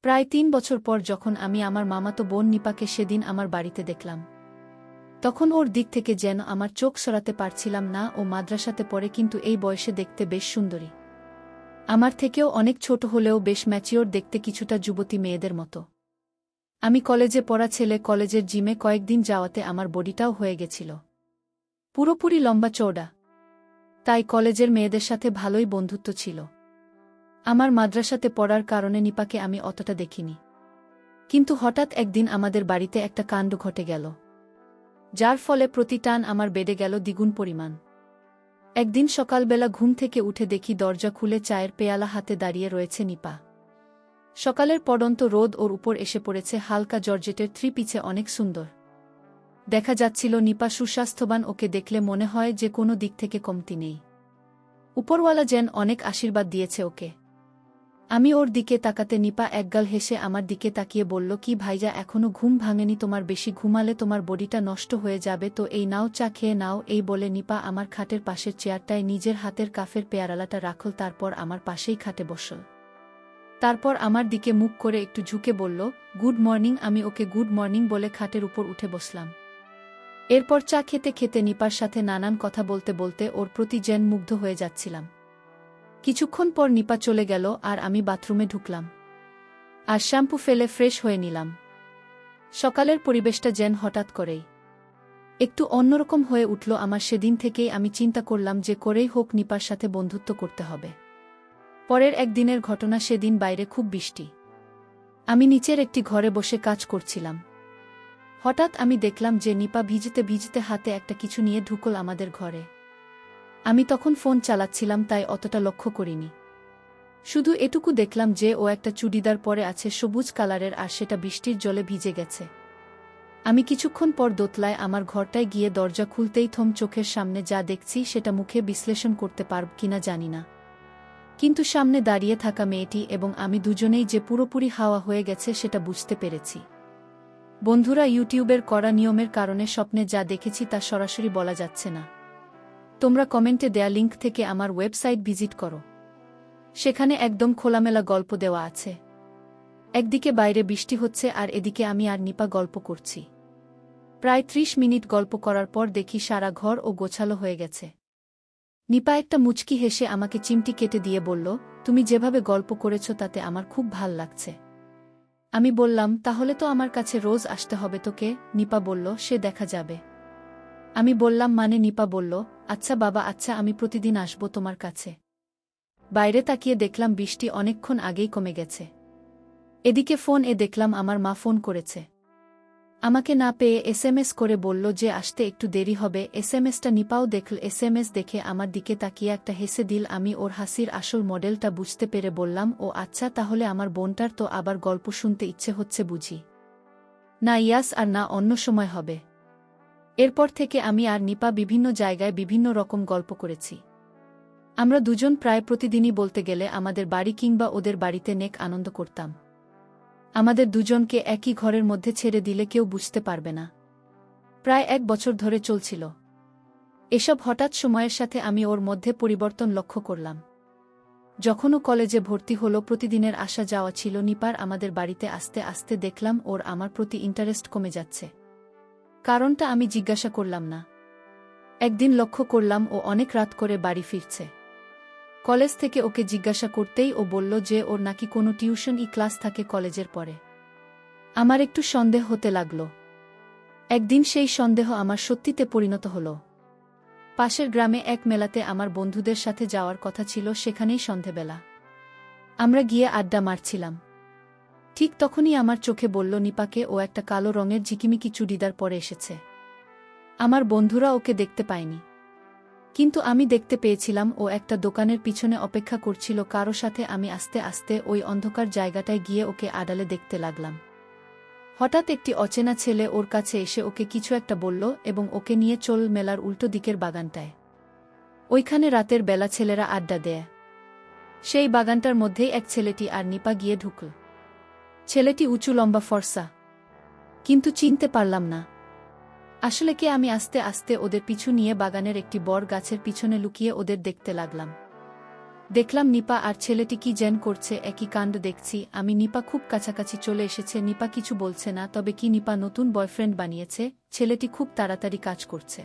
প্রায় ৩ বছর পর যখন আমি আমার মামাতো বোন নিপাকে সেদিন আমার বাড়িতে দেখলাম, তখন ওর দিক থেকে যেন আমার চোখ সরাতে পারছিলাম না। ও মাদ্রাসাতে পড়ে, কিন্তু এই বয়সে দেখতে বেশ সুন্দরী। আমার থেকেও অনেক ছোট হলেও বেশ ম্যাচিওর দেখতে, কিছুটা যুবতী মেয়েদের মতো। আমি কলেজে পড়া ছেলে, কলেজের জিমে কয়েকদিন যাওয়াতে আমার বডিটাও হয়ে গেছিল পুরোপুরি লম্বা চওড়া। তাই কলেজের মেয়েদের সাথে ভালোই বন্ধুত্ব ছিল। আমার মাদ্রাসাতে পড়ার কারণে নিপাকে আমি অতটা দেখিনি। কিন্তু হঠাৎ একদিন আমাদের বাড়িতে একটা কাণ্ড ঘটে গেল, যার ফলে প্রতি টান আমার বেড়ে গেল দ্বিগুণ পরিমাণ। একদিন সকালবেলা ঘুম থেকে উঠে দেখি দরজা খুলে চায়ের পেয়ালা হাতে দাঁড়িয়ে রয়েছে নিপা। সকালের পড়ন্ত রোদ ওর উপর এসে পড়েছে, হালকা জর্জেটের থ্রি-পিসে, অনেক সুন্দর দেখা যাচ্ছিল নিপা সুস্বাস্থ্যবান। ওকে দেখলে মনে হয় যে কোনো দিক থেকে কমতি নেই। উপরওয়ালা যেন অনেক আশীর্বাদ দিয়েছে ওকে। আমি ওর দিকে তাকাতে নিপা একগাল হেসে আমার দিকে তাকিয়ে বলল, কি ভাইজা, এখনো ঘুম ভাঙেনি তোমার? বেশি ঘুমালে তোমার বডিটা নষ্ট হয়ে যাবে তো, এই নাও, চা খেয়ে নাও। এই বলে নিপা আমার খাটের পাশের চেয়ারটায় নিজের হাতের কাফের পেয়ারালাটা রাখল, তারপর আমার পাশেই খাটে বসল। তারপর আমার দিকে মুখ করে একটু ঝুঁকে বলল, গুড মর্নিং। আমি ওকে গুড মর্নিং বলে খাটের উপর উঠে বসলাম। এরপর চা খেতে খেতে নিপার সাথে নানান কথা বলতে বলতে ওর প্রতি যেন মুগ্ধ হয়ে যাচ্ছিলাম। কিছুক্ষণ পর নিপা চলে গেল আর আমি বাথরুমে ঢুকলাম আর শ্যাম্পু ফেলে ফ্রেশ হয়ে নিলাম। সকালের পরিবেশটা যেন হঠাৎ করেই একটু অন্যরকম হয়ে উঠল আমার। সেদিন থেকেই আমি চিন্তা করলাম যে করেই হোক নিপার সাথে বন্ধুত্ব করতে হবে। পরের একদিনের ঘটনা, সেদিন বাইরে খুব বৃষ্টি। আমি নিচের একটি ঘরে বসে কাজ করছিলাম। হঠাৎ আমি দেখলাম যে নিপা ভিজতে ভিজতে হাতে একটা কিছু নিয়ে ঢুকল আমাদের ঘরে। আমি তখন ফোন চালাচ্ছিলাম, তাই অতটা লক্ষ্য করিনি। শুধু এটুকু দেখলাম যে ও একটা চুড়িদার পরে আছে সবুজ কালারের, আর সেটা বৃষ্টির জলে ভিজে গেছে। আমি কিছুক্ষণ পর দোতলায় আমার ঘরটায় গিয়ে দরজা খুলতেই থম, চোখের সামনে যা দেখছি সেটা মুখে বিশ্লেষণ করতে পারব কিনা জানি না, কিন্তু সামনে দাঁড়িয়ে থাকা মেয়েটি এবং আমি দুজনেই যে পুরোপুরি হাওয়া হয়ে গেছে সেটা বুঝতে পেরেছি। বন্ধুরা, ইউটিউবের করা নিয়মের কারণে স্বপ্নে যা দেখেছি তা সরাসরি বলা যাচ্ছে না। তোমরা কমেন্টে দেয়া লিঙ্ক থেকে আমার ওয়েবসাইট ভিজিট করো, সেখানে একদম খোলামেলা গল্প দেওয়া আছে। একদিকে বাইরে বৃষ্টি হচ্ছে আর এদিকে আমি আর নিপা গল্প করছি। প্রায় ৩০ মিনিট গল্প করার পর দেখি সারা ঘর ও গোছালো হয়ে গেছে। নিপা একটা মুচকি হেসে আমাকে চিমটি কেটে দিয়ে বলল, তুমি যেভাবে গল্প করেছ তাতে আমার খুব ভাল লাগছে। আমি বললাম, তাহলে তো আমার কাছে রোজ আসতে হবে তোকে। নিপা বলল, সে দেখা যাবে। আমি বললাম, মানে? নিপা বলল, আচ্ছা বাবা, আচ্ছা, আমি প্রতিদিন আসব তোমার কাছে। বাইরে তাকিয়ে দেখলাম বৃষ্টি অনেকক্ষণ আগেই কমে গেছে। এদিকে ফোন দেখলাম আমার মা ফোন করেছে। আমাকে না পেয়ে এসএমএস করে বলল যে আসতে একটু দেরি হবে। এসএমএসটা নিপাও দেখল। এসএমএস দেখে আমার দিকে তাকিয়ে একটা হেসে দিল। আমি ওর হাসির আসল মডেলটা বুঝতে পেরে বললাম, ও আচ্ছা, তাহলে আমার বোনটার তো আবার গল্প শুনতে ইচ্ছে হচ্ছে বুঝি? না ইয়াস, আর না অন্য সময় হবে। এরপর থেকে আমি আর নিপা বিভিন্ন জায়গায় বিভিন্ন রকম গল্প করেছি। আমরা দুজন প্রায় প্রতিদিনই বলতে গেলে আমাদের বাড়ি কিংবা ওদের বাড়িতে নেক আনন্দ করতাম। আমাদের দুজনকে একই ঘরের মধ্যে ছেড়ে দিলে কেউ বুঝতে পারবে না। প্রায় ১ বছর ধরে চলছিল এসব। হঠাৎ সময়ের সাথে আমি ওর মধ্যে পরিবর্তন লক্ষ্য করলাম। যখনও কলেজে ভর্তি হলো, প্রতিদিনের আসা যাওয়া ছিল নিপার আমাদের বাড়িতে। আস্তে আস্তে দেখলাম ওর আমার প্রতি ইন্টারেস্ট কমে যাচ্ছে। কারণটা আমি জিজ্ঞাসা করলাম না। একদিন লক্ষ্য করলাম ও অনেক রাত করে বাড়ি ফিরছে। কলেজ থেকে ওকে জিজ্ঞাসা করতেই ও বলল যে ওর নাকি কোনো টিউশন ক্লাস থাকে কলেজের পরে। আমার একটু সন্দেহ হতে লাগল। একদিন সেই সন্দেহ আমার সত্যিতে পরিণত হল। পাশের গ্রামে এক মেলাতে আমার বন্ধুদের সাথে যাওয়ার কথা ছিল, সেখানেই সন্ধেবেলা আমরা গিয়ে আড্ডা মারছিলাম। ঠিক তখনই আমার চোখে বলল নিপাকে ও একটা কালো রঙের ঝিকিমিকি চুড়িদার পরে এসেছে। আমার বন্ধুরা ওকে দেখতে পায়নি, কিন্তু আমি দেখতে পেয়েছিলাম। ও একটা দোকানের পিছনে অপেক্ষা করছিল কারো সাথে। আমি আস্তে আস্তে ওই অন্ধকার জায়গাটায় গিয়ে ওকে আড়ালে দেখতে লাগলাম। হঠাৎ একটি অচেনা ছেলে ওর কাছে এসে ওকে কিছু একটা বলল এবং ওকে নিয়ে চল মেলার উল্টো দিকের বাগানটায়। ওইখানে রাতের বেলা ছেলেরা আড্ডা দেয়। সেই বাগানটার মধ্যেই এক ছেলেটি আর নিপা গিয়ে ঢুকল। ছেলেটি উঁচু লম্বা ফর্সা, কিন্তু চিনতে পারলাম না আসলে কে। আমি আস্তে আস্তে ওদের পিছু নিয়ে বাগানের একটি বড় গাছের পিছনে লুকিয়ে ওদের দেখতে লাগলাম। দেখলাম নিপা আর ছেলেটি কি যেন করছে, একই কাণ্ড দেখছি আমি। নিপা খুব কাছাকাছি চলে এসেছে। নিপা কিছু বলছে না, তবে কি নিপা নতুন বয়ফ্রেন্ড বানিয়েছে? ছেলেটি খুব তাড়াতাড়ি কাজ করছে।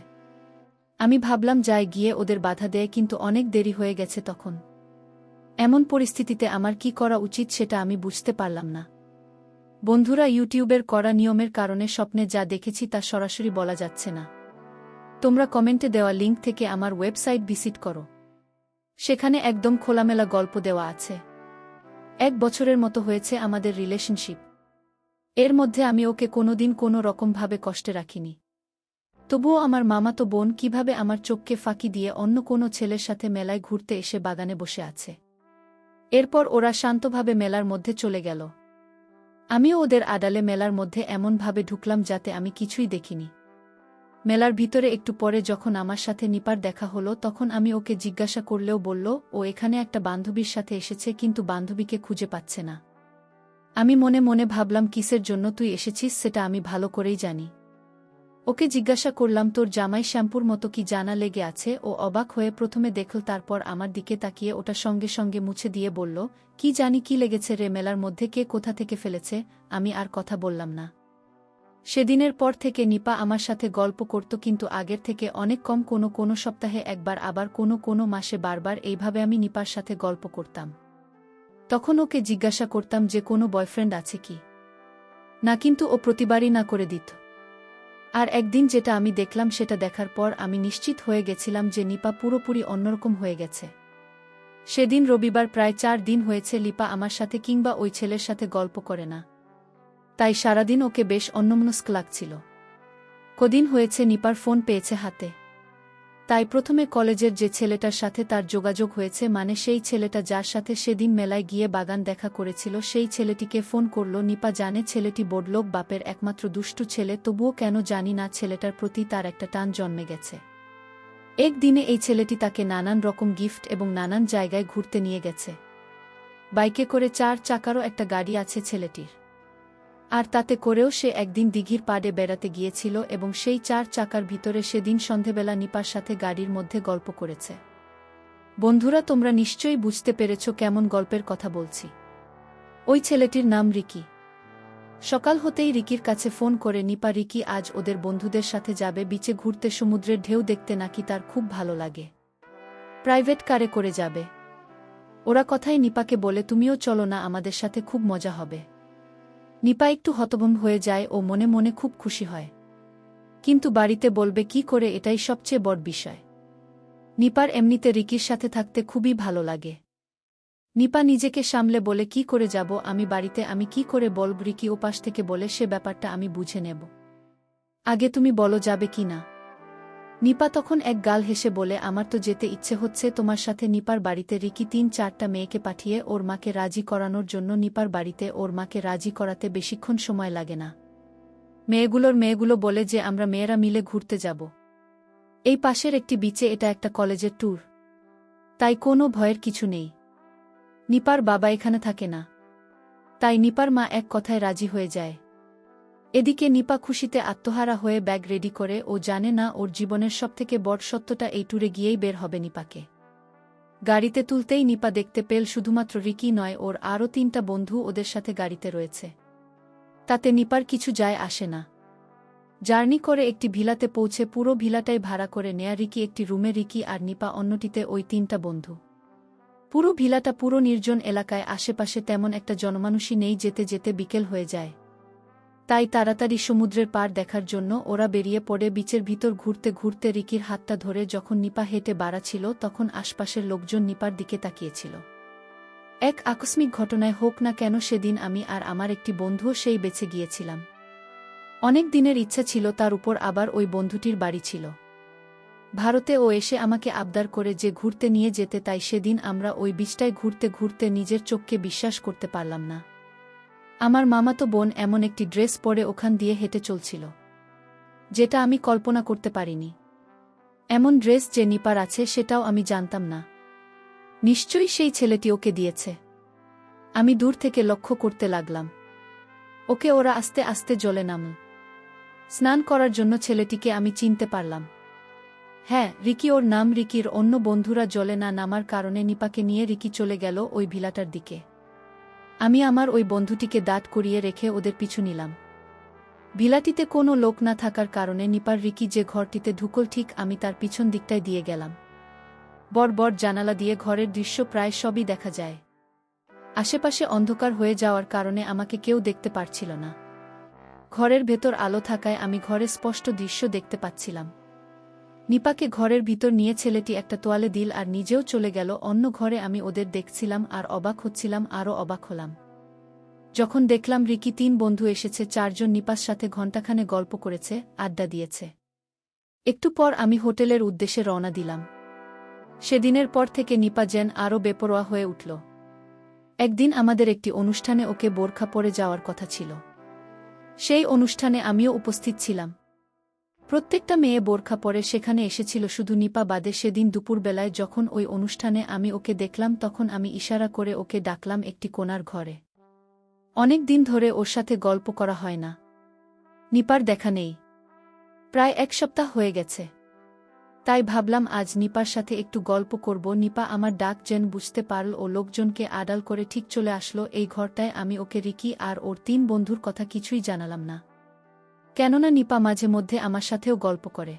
আমি ভাবলাম যাই গিয়ে ওদের বাধা দেয়, কিন্তু অনেক দেরি হয়ে গেছে তখন। এমন পরিস্থিতিতে আমার কি করা উচিত সেটা আমি বুঝতে পারলাম না। বন্ধুরা, ইউটিউবের করা নিয়মের কারণে স্বপ্নে যা দেখেছি তা সরাসরি বলা যাচ্ছে না। তোমরা কমেন্টে দেওয়া লিঙ্ক থেকে আমার ওয়েবসাইট ভিজিট করো, সেখানে একদম খোলামেলা গল্প দেওয়া আছে। 1 বছরের মতো হয়েছে আমাদের রিলেশনশিপ। এর মধ্যে আমি ওকে কোনোদিন কোনো রকমভাবে কষ্টে রাখিনি। তবুও আমার মামাতো বোন কিভাবে আমার চোখকে ফাঁকি দিয়ে অন্য কোনো ছেলের সাথে মেলায় ঘুরতে এসে বাগানে বসে আছে। এরপর ওরা শান্তভাবে মেলার মধ্যে চলে গেল। আমিও ওদের আড়ালে মেলার মধ্যে এমনভাবে ঢুকলাম যাতে আমি কিছুই দেখিনি। মেলার ভিতরে একটু পরে যখন আমার সাথে নিপার দেখা হলো, তখন আমি ওকে জিজ্ঞাসা করলেও বলল ও এখানে একটা বান্ধবীর সাথে এসেছে, কিন্তু বান্ধবীকে খুঁজে পাচ্ছে না। আমি মনে মনে ভাবলাম, কিসের জন্য তুই এসেছিস সেটা আমি ভালো করেই জানি। ওকে জিজ্ঞাসা করলাম, তোর জামাই শ্যাম্পুর মতো কি জানা লেগে আছে? ও অবাক হয়ে প্রথমে দেখল, তারপর আমার দিকে তাকিয়ে ওটা সঙ্গে সঙ্গে মুছে দিয়ে বলল, কি জানি কি লেগেছে রে, মেলার মধ্যে কে কোথা থেকে ফেলেছে। আমি আর কথা বললাম না। সেদিনের পর থেকে নিপা আমার সাথে গল্প করত, কিন্তু আগের থেকে অনেক কম। কোনো সপ্তাহে একবার, আবার কোনো মাসে বারবার এইভাবে আমি নিপার সাথে গল্প করতাম। তখন ওকে জিজ্ঞাসা করতাম যে কোনো বয়ফ্রেন্ড আছে কি না, কিন্তু ও প্রতিবারই না করে দিত। আর একদিন যেটা আমি দেখলাম, সেটা দেখার পর আমি নিশ্চিত হয়ে গেছিলাম যে নিপা পুরোপুরি অন্যরকম হয়ে গেছে। সেদিন রবিবার, প্রায় 4 দিন হয়েছে লিপা আমার সাথে কিংবা ওই ছেলের সাথে গল্প করে না। তাই সারাদিন ওকে বেশ অন্যমনস্ক লাগছিল। কদিন হয়েছে নিপার ফোন পেয়েছে হাতে। তাই প্রথমে কলেজের যে ছেলেটার সাথে তার যোগাযোগ হয়েছে, মানে সেই ছেলেটা যার সাথে সেদিন মেলায় গিয়ে বাগান দেখা করেছিল, সেই ছেলেটিকে ফোন করল। নিপা জানে ছেলেটি বড়লোক বাপের একমাত্র দুষ্টু ছেলে, তবুও কেন জানি না ছেলেটার প্রতি তার একটা টান জন্মে গেছে। একদিনে এই ছেলেটি তাকে নানান রকম গিফট এবং নানান জায়গায় ঘুরতে নিয়ে গেছে। বাইকে করে 4 চাকারও একটা গাড়ি আছে ছেলেটির। আর তাতে করেও সে একদিন দিঘির পাড়ে বেড়াতে গিয়েছিল এবং সেই 4 চাকার ভিতরে সেদিন সন্ধেবেলা নিপার সাথে গাড়ির মধ্যে গল্প করেছে। বন্ধুরা, তোমরা নিশ্চয়ই বুঝতে পেরেছ কেমন গল্পের কথা বলছি। ওই ছেলেটির নাম রিকি। সকাল হতেই রিকির কাছে ফোন করে নিপা, রিকি আজ ওদের বন্ধুদের সাথে যাবে বিচে ঘুরতে, সমুদ্রের ঢেউ দেখতে নাকি তার খুব ভালো লাগে। প্রাইভেট কারে করে যাবে। ওরা কথায় নিপাকে বলে, তুমিও চলো না আমাদের সাথে, খুব মজা হবে। নিপা একটু হতভম্ব হয়ে যায় ও মনে মনে খুব খুশি হয়, কিন্তু বাড়িতে বলবে কি করে, এটাই সবচেয়ে বড় বিষয়। নিপার এমনিতে রিকির সাথে থাকতে খুবই ভালো লাগে। নিপা নিজেকে সামলে বলে, কি করে যাব আমি বাড়িতে, আমি কি করে বলব। রিকি ওপাশ থেকে বলে, সে ব্যাপারটা আমি বুঝে নেব, আগে তুমি বলো যাবে কি না। নিপা তখন এক গাল হেসে বলে, আমার তো যেতে ইচ্ছে হচ্ছে তোমার সাথে। নিপার বাড়িতে রিকি 3-4টা মেয়েকে পাঠিয়ে ওর মাকে রাজি করানোর জন্য। নিপার বাড়িতে ওর মাকে রাজি করাতে বেশিক্ষণ সময় লাগে না। মেয়েগুলো বলে যে আমরা মেয়েরা মিলে ঘুরতে যাব এই পাশের একটি বিচে, এটা একটা কলেজের ট্যুর, তাই কোনো ভয়ের কিছু নেই। নিপার বাবা এখানে থাকে না, তাই নিপার মা এক কথায় রাজি হয়ে যায়। এদিকে নিপা খুশিতে আত্মহারা হয়ে ব্যাগ রেডি করে। ও জানে না ওর জীবনের সবথেকে বড় সত্যটা এই ট্যুরে গিয়েই বের হবে নিপাকে। গাড়িতে তুলতেই নিপা দেখতে পেল শুধুমাত্র রিকি নয়, ওর আরও 3টা বন্ধু ওদের সাথে গাড়িতে রয়েছে। তাতে নিপার কিছু যায় আসে না। জার্নি করে একটি ভিলাতে পৌঁছে পুরো ভিলাটাই ভাড়া করে নেয়া রিকি একটি রুমে, রিকি আর নিপা অন্যটিতে, ওই 3টা বন্ধু। পুরো ভিলাটা পুরো নির্জন এলাকায়, আশেপাশে তেমন একটা জনমানুষই নেই। যেতে যেতে বিকেল হয়ে যায়, তাই তাড়াতাড়ি সমুদ্রের পাড় দেখার জন্য ওরা বেরিয়ে পড়ে। বিচের ভিতর ঘুরতে ঘুরতে রিকির হাতটা ধরে যখন নিপা হেঁটে বাড়াচ্ছিল, তখন আশপাশের লোকজন নিপার দিকে তাকিয়েছিল। এক আকস্মিক ঘটনায় হোক না কেন, সেদিন আমি আর আমার একটি বন্ধুও সেই বেঁচে গিয়েছিলাম। অনেক দিনের ইচ্ছা ছিল, তার উপর আবার ওই বন্ধুটির বাড়ি ছিল ভারতে। ও এসে আমাকে আবদার করে যে ঘুরতে নিয়ে যেতে, তাই সেদিন আমরা ওই বিচটায় ঘুরতে ঘুরতে নিজের চোখকে বিশ্বাস করতে পারলাম না। আমার মামাতো বোন এমন একটি ড্রেস পরে ওখান দিয়ে হেঁটে চলছিল, যেটা আমি কল্পনা করতে পারিনি। এমন ড্রেস যে নিপার আছে সেটাও আমি জানতাম না। নিশ্চয়ই সেই ছেলেটি ওকে দিয়েছে। আমি দূর থেকে লক্ষ্য করতে লাগলাম ওকে। ওরা আস্তে আস্তে জলে নামল। স্নান করার জন্য ছেলেটিকে আমি চিনতে পারলাম। হ্যাঁ, রিকি ওর নাম। রিকির অন্য বন্ধুরা জলে না নামার কারণে নিপাকে নিয়ে রিকি চলে গেল ওই ভিলাটার দিকে। আমি আমার ওই বন্ধুটিকে দাঁড় করিয়ে রেখে ওদের পিছু নিলাম। ভিলাটিতে কোনো লোক না থাকার কারণে নিপার রিকি যে ঘরটিতে ঢুকল ঠিক আমি তার পিছন দিকটায় দিয়ে গেলাম। বড় জানালা দিয়ে ঘরের দৃশ্য প্রায় সবই দেখা যায়। আশেপাশে অন্ধকার হয়ে যাওয়ার কারণে আমাকে কেউ দেখতে পারছিল না। ঘরের ভেতর আলো থাকায় আমি ঘরে স্পষ্ট দৃশ্য দেখতে পাচ্ছিলাম। নিপাকে ঘরের ভিতর নিয়ে ছেলেটি একটা তোয়ালে দিল আর নিজেও চলে গেল অন্য ঘরে। আমি ওদের দেখছিলাম আর অবাক হচ্ছিলাম, আরও অবাক হলাম যখন দেখলাম রিকি 3 বন্ধু এসেছে, 4 জন নিপার সাথে ঘণ্টাখানে গল্প করেছে, আড্ডা দিয়েছে। একটু পর আমি হোটেলের উদ্দেশ্যে রওনা দিলাম। সেদিনের পর থেকে নিপা যেন আরও বেপরোয়া হয়ে উঠল। একদিন আমাদের একটি অনুষ্ঠানে ওকে বোরখা পরে যাওয়ার কথা ছিল। সেই অনুষ্ঠানে আমিও উপস্থিত ছিলাম। প্রত্যেকটা মেয়ে বোরখা পরে সেখানে এসেছিল, শুধু নিপা বাদে। সেদিন দুপুরবেলায় যখন ওই অনুষ্ঠানে আমি ওকে দেখলাম তখন আমি ইশারা করে ওকে ডাকলাম একটি কোণার ঘরে। অনেক দিন ধরে ওর সাথে গল্প করা হয় না। নিপার দেখা নেই, প্রায় 1 সপ্তাহ হয়ে গেছে। তাই ভাবলাম আজ নিপার সাথে একটু গল্প করব। নিপা আমার ডাক যেন বুঝতে পারল ও লোকজনকে আড়াল করে ঠিক চলে আসলো এই ঘরটায়। আমি ওকে রিকি আর ওর 3 বন্ধুর কথা কিছুই জানালাম না, কেননা নিপা মাঝে মধ্যে আমার সাথেও গল্প করে,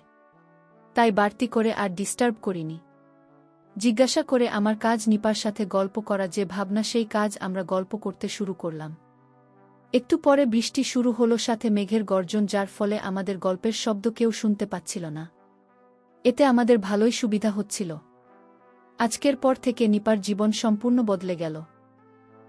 তাই বাড়তি করে আর ডিস্টার্ব করিনি। জিজ্ঞাসা করে আমার কাজ নিপার সাথে গল্প করা, যে ভাবনা সেই কাজ আমরা গল্প করতে শুরু করলাম। একটু পরে বৃষ্টি শুরু হলো, সাথে মেঘের গর্জন, যার ফলে আমাদের গল্পের শব্দ কেউ শুনতে পাচ্ছিল না। এতে আমাদের ভালোই সুবিধা হচ্ছিল। আজকের পর থেকে নিপার জীবন সম্পূর্ণ বদলে গেল।